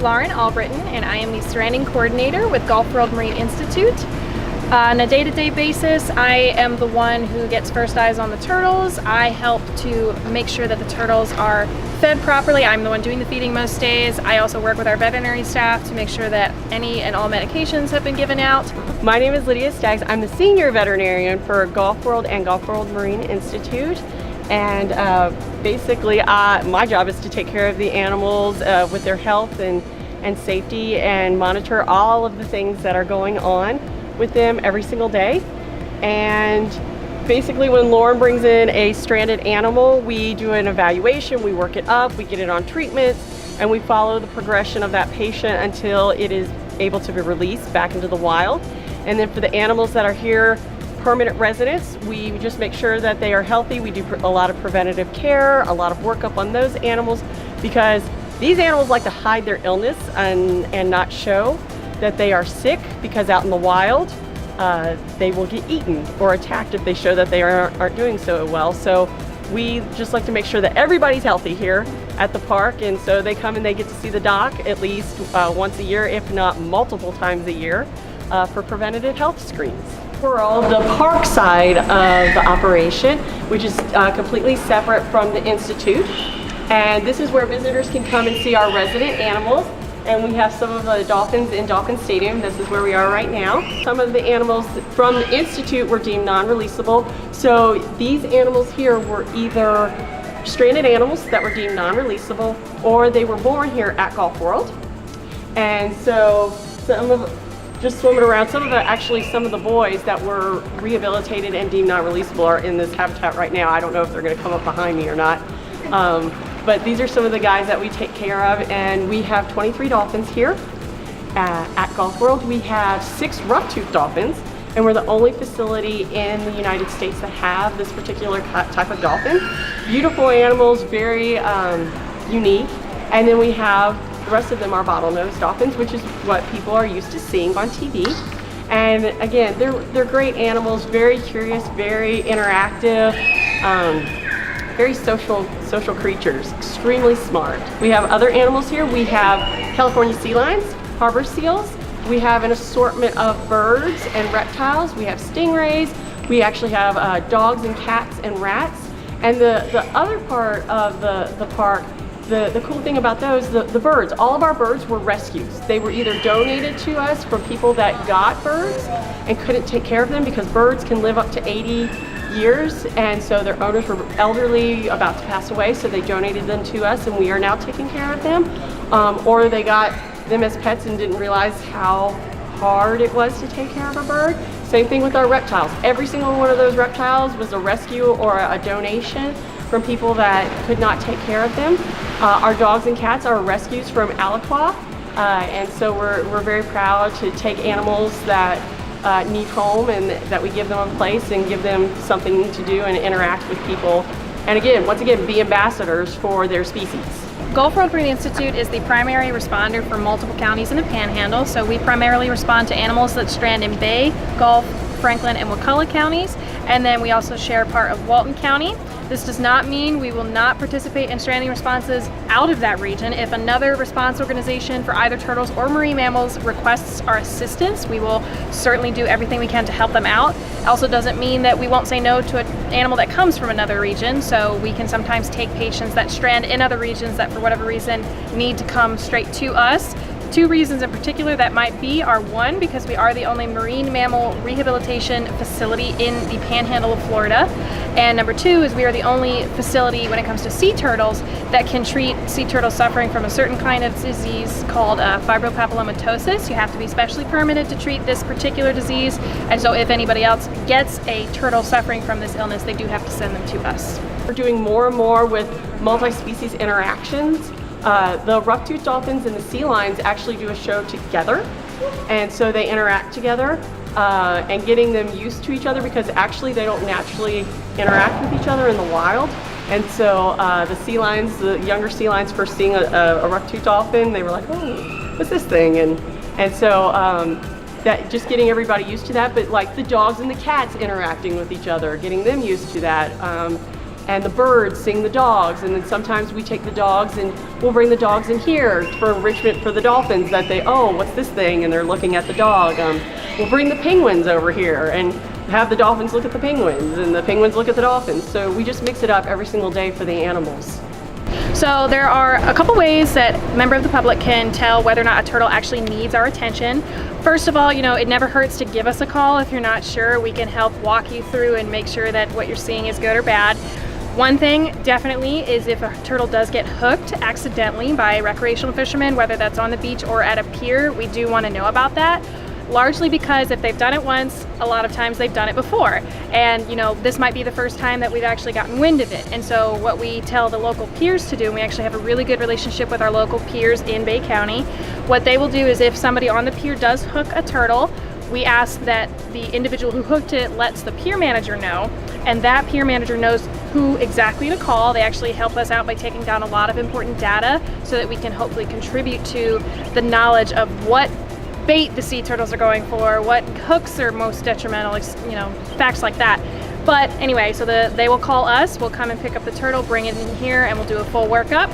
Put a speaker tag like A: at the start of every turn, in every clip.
A: Lauren Albritton, and I am the Surrounding Coordinator with Gulf World Marine Institute. On a day-to-day basis, I am the one who gets first eyes on the turtles. I help to make sure that the turtles are fed properly. I'm the one doing the feeding most days. I also work with our veterinary staff to make sure that any and all medications have been given out.
B: My name is Lydia Staggs. I'm the Senior Veterinarian for Gulf World and Gulf World Marine Institute. And basically my job is to take care of the animals with their health and safety, and monitor all of the things that are going on with them every single day. And basically when Lauren brings in a stranded animal, we do an evaluation, we work it up, we get it on treatments, and we follow the progression of that patient until it is able to be released back into the wild. And then for the animals that are here, permanent residents, we just make sure that they are healthy. We do a lot of preventative care, a lot of workup on those animals, because these animals like to hide their illness and not show that they are sick, because out in the wild they will get eaten or attacked if they show that they aren't doing so well. So we just like to make sure that everybody's healthy here at the park, and so they come and they get to see the doc at least once a year, if not multiple times a year, for preventative health screens. We're on the park side of the operation, which is completely separate from the Institute. And this is where visitors can come and see our resident animals. And we have some of the dolphins in Dolphin Stadium. This is where we are right now. Some of the animals from the Institute were deemed non-releasable. So these animals here were either stranded animals that were deemed non-releasable, or they were born here at Gulf World. And so some of just swimming around, some of the boys that were rehabilitated and deemed non-releasable are in this habitat right now. I don't know if they're gonna come up behind me or not. But these are some of the guys that we take care of, and we have 23 dolphins here at Gulf World. We have 6 rough-toothed dolphins, and we're the only facility in the United States that have this particular type of dolphin. Beautiful animals, very unique. And then we have, the rest of them are bottlenose dolphins, which is what people are used to seeing on TV. And again, they're great animals, very curious, very interactive, very social creatures, extremely smart. We have other animals here. We have California sea lions, harbor seals. We have an assortment of birds and reptiles. We have stingrays. We actually have dogs and cats and rats. And the other part of the park, the cool thing about those, the birds, all of our birds were rescues. They were either donated to us from people that got birds and couldn't take care of them, because birds can live up to 80 years, and so their owners were elderly, about to pass away, so they donated them to us, and we are now taking care of them. Or they got them as pets and didn't realize how hard it was to take care of a bird. Same thing with our reptiles. Every single one of those reptiles was a rescue or a donation from people that could not take care of them. Our dogs and cats are rescues from Aliqua, and so we're very proud to take animals that need home, and that we give them a place and give them something to do and interact with people. And again, once again, be ambassadors for their species.
A: Gulf World Marine Institute is the primary responder for multiple counties in the Panhandle. So we primarily respond to animals that strand in Bay, Gulf, Franklin, and Wakulla counties. And then we also share part of Walton County. This does not mean we will not participate in stranding responses out of that region. If another response organization for either turtles or marine mammals requests our assistance, we will certainly do everything we can to help them out. It also doesn't mean that we won't say no to an animal that comes from another region. So we can sometimes take patients that strand in other regions that for whatever reason need to come straight to us. 2 reasons in particular that might be are: 1, because we are the only marine mammal rehabilitation facility in the Panhandle of Florida, and number 2 is we are the only facility when it comes to sea turtles that can treat sea turtles suffering from a certain kind of disease called fibropapillomatosis. You have to be specially permitted to treat this particular disease, and so if anybody else gets a turtle suffering from this illness, they do have to send them to us.
B: We're doing more and more with multi-species interactions. The rough-toothed dolphins and the sea lions actually do a show together, and so they interact together, and getting them used to each other, because actually they don't naturally interact with each other in the wild. And so the sea lions, the younger sea lions, first seeing a rough-toothed dolphin, they were like, oh, what's this thing? And so that just getting everybody used to that, but like the dogs and the cats interacting with each other, getting them used to that. and the birds sing the dogs, and then sometimes we take the dogs and we'll bring the dogs in here for enrichment for the dolphins, that they, oh, what's this thing, and they're looking at the dog. We'll bring the penguins over here and have the dolphins look at the penguins, and the penguins look at the dolphins. So we just mix it up every single day for the animals.
A: So there are a couple ways that a member of the public can tell whether or not a turtle actually needs our attention. First of all, it never hurts to give us a call if you're not sure. We can help walk you through and make sure that what you're seeing is good or bad. One thing definitely is if a turtle does get hooked accidentally by recreational fishermen, whether that's on the beach or at a pier, we do want to know about that. Largely because if they've done it once, a lot of times they've done it before. And this might be the first time that we've actually gotten wind of it. And so what we tell the local piers to do, and we actually have a really good relationship with our local piers in Bay County, what they will do is if somebody on the pier does hook a turtle, we ask that the individual who hooked it lets the pier manager know, and that pier manager knows who exactly to call. They actually help us out by taking down a lot of important data so that we can hopefully contribute to the knowledge of what bait the sea turtles are going for, what hooks are most detrimental, facts like that. But anyway, so they will call us, we'll come and pick up the turtle, bring it in here, and we'll do a full workup.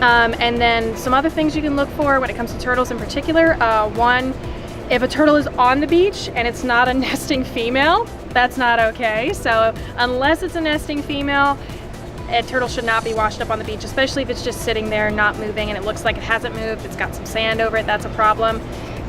A: And then some other things you can look for when it comes to turtles in particular. One, if a turtle is on the beach and it's not a nesting female, that's not okay. So unless it's a nesting female, a turtle should not be washed up on the beach, especially if it's just sitting there not moving and it looks like it hasn't moved, it's got some sand over it, that's a problem.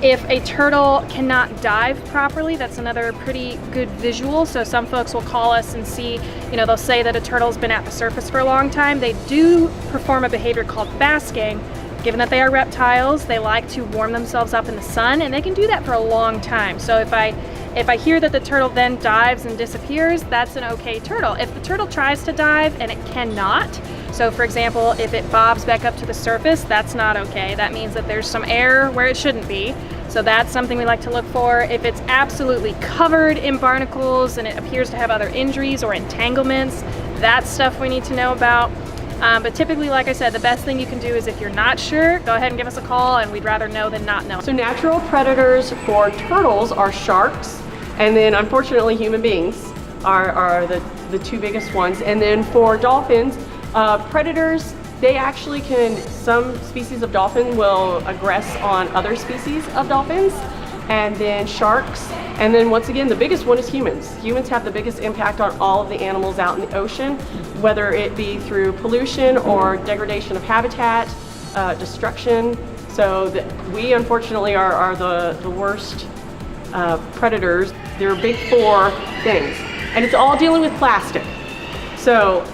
A: If a turtle cannot dive properly, that's another pretty good visual. So some folks will call us and see, they'll say that a turtle's been at the surface for a long time. They do perform a behavior called basking. Given that they are reptiles, they like to warm themselves up in the sun, and they can do that for a long time. So if I hear that the turtle then dives and disappears, that's an okay turtle. If the turtle tries to dive and it cannot, so for example, if it bobs back up to the surface, that's not okay. That means that there's some air where it shouldn't be. So that's something we like to look for. If it's absolutely covered in barnacles and it appears to have other injuries or entanglements, that's stuff we need to know about. But typically, like I said, the best thing you can do is if you're not sure, go ahead and give us a call, and we'd rather know than not know.
B: So natural predators for turtles are sharks, and then unfortunately human beings are the two biggest ones. And then for dolphins, predators, they actually some species of dolphin will aggress on other species of dolphins, and then sharks. And then once again, the biggest one is humans. Humans have the biggest impact on all of the animals out in the ocean, whether it be through pollution or degradation of habitat, destruction. So we unfortunately are the worst predators. There are big four things, and it's all dealing with plastic. So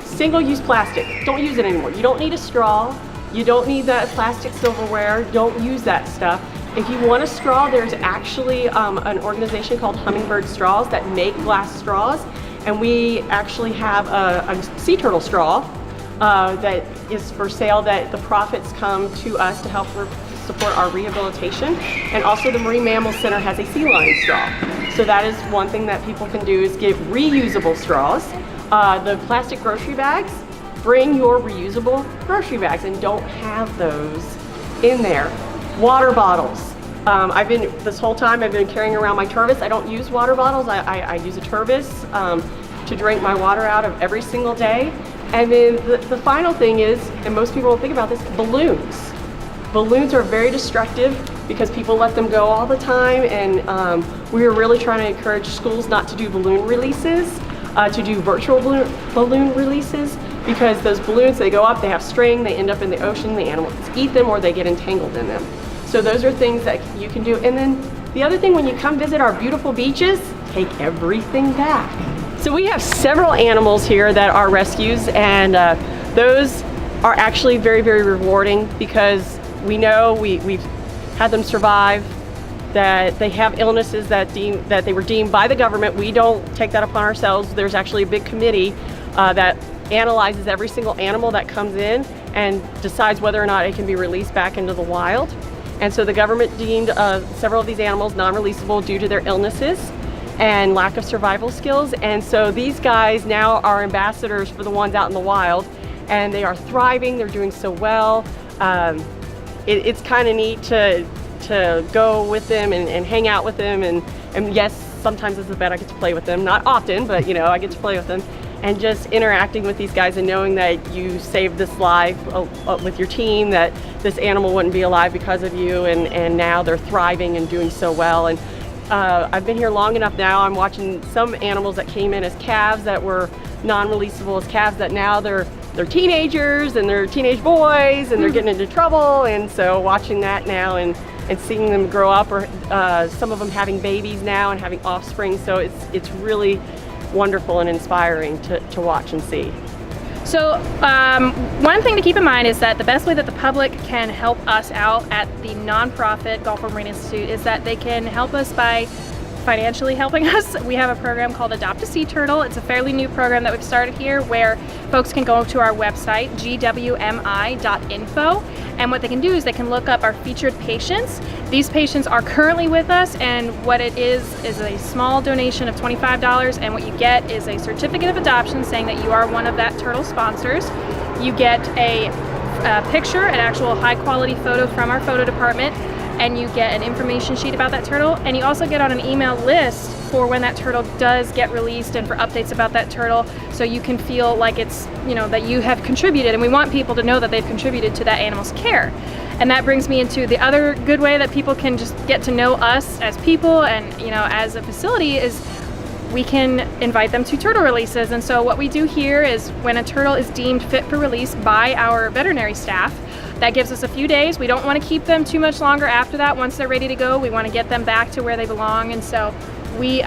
B: single-use plastic, don't use it anymore. You don't need a straw. You don't need that plastic silverware. Don't use that stuff. If you want a straw, there's actually an organization called Hummingbird Straws that make glass straws, and we actually have a sea turtle straw that is for sale, that the profits come to us to help support our rehabilitation. And also the Marine Mammal Center has a sea lion straw. So that is one thing that people can do, is get reusable straws. The plastic grocery bags, bring your reusable grocery bags and don't have those in there. Water bottles. This whole time I've been carrying around my Tervis. I don't use water bottles. I use a Tervis to drink my water out of every single day. And then the final thing is, and most people don't think about this, balloons. Balloons are very destructive because people let them go all the time, and we are really trying to encourage schools not to do balloon releases, to do virtual balloon releases, because those balloons, they go up, they have string, they end up in the ocean, the animals eat them or they get entangled in them. So those are things that you can do. And then the other thing, when you come visit our beautiful beaches, take everything back. So we have several animals here that are rescues, and those are actually very, very rewarding, because we know we've had them survive, that they have illnesses that they were deemed by the government. We don't take that upon ourselves. There's actually a big committee that analyzes every single animal that comes in and decides whether or not it can be released back into the wild. And so the government deemed several of these animals non-releasable due to their illnesses and lack of survival skills. And so these guys now are ambassadors for the ones out in the wild, and they are thriving, they're doing so well. It's kind of neat to go with them and hang out with them, and yes, sometimes it's a bed I get to play with them, not often, but I get to play with them. and just interacting with these guys and knowing that you saved this life with your team, that this animal wouldn't be alive because of you, and now they're thriving and doing so well. And I've been here long enough now, I'm watching some animals that came in as calves that were non-releasable as calves that now they're teenagers and they're teenage boys and they're getting into trouble. And so watching that now and seeing them grow up, or some of them having babies now and having offspring, so it's really wonderful and inspiring to watch and see.
A: So one thing to keep in mind is that the best way that the public can help us out at the nonprofit Gulf World Marine Institute is that they can help us by financially helping us. We have a program called Adopt a Sea Turtle. It's a fairly new program that we've started here where folks can go to our website, GWMI.info, and what they can do is they can look up our featured patients. These patients are currently with us, and what it is a small donation of $25, and what you get is a certificate of adoption saying that you are one of that turtle sponsors. You get a picture, an actual high quality photo from our photo department, and you get an information sheet about that turtle, and you also get on an email list for when that turtle does get released and for updates about that turtle, so you can feel like it's, you know, that you have contributed, and we want people to know that they've contributed to that animal's care. And that brings me into the other good way that people can just get to know us as people and, you know, as a facility is we can invite them to turtle releases. And so what we do here is when a turtle is deemed fit for release by our veterinary staff, that gives us a few days. We don't want to keep them too much longer after that. Once they're ready to go, we want to get them back to where they belong. And so we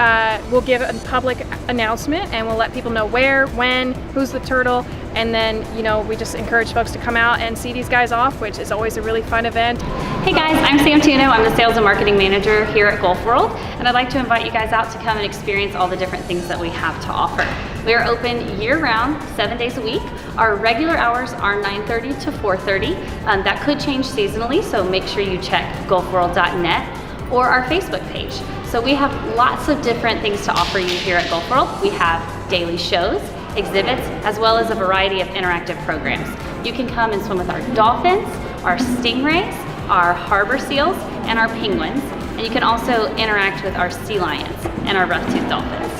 A: will give a public announcement and we'll let people know where, when, who's the turtle, and then, you know, we just encourage folks to come out and see these guys off, which is always a really fun event.
C: Hey guys, I'm Sam Tuno. I'm the Sales and Marketing Manager here at Gulf World, and I'd like to invite you guys out to come and experience all the different things that we have to offer. We are open year-round, 7 days a week. Our regular hours are 9:30 to 4:30. That could change seasonally, so make sure you check gulfworld.net or our Facebook page. So we have lots of different things to offer you here at Gulf World. We have daily shows, exhibits, as well as a variety of interactive programs. You can come and swim with our dolphins, our stingrays, our harbor seals, and our penguins. And you can also interact with our sea lions and our rough-toothed dolphins.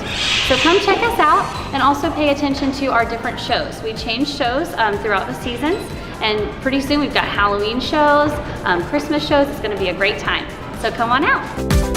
C: So come check us out and also pay attention to our different shows. We change shows throughout the seasons, and pretty soon we've got Halloween shows, Christmas shows. It's gonna be a great time. So come on out.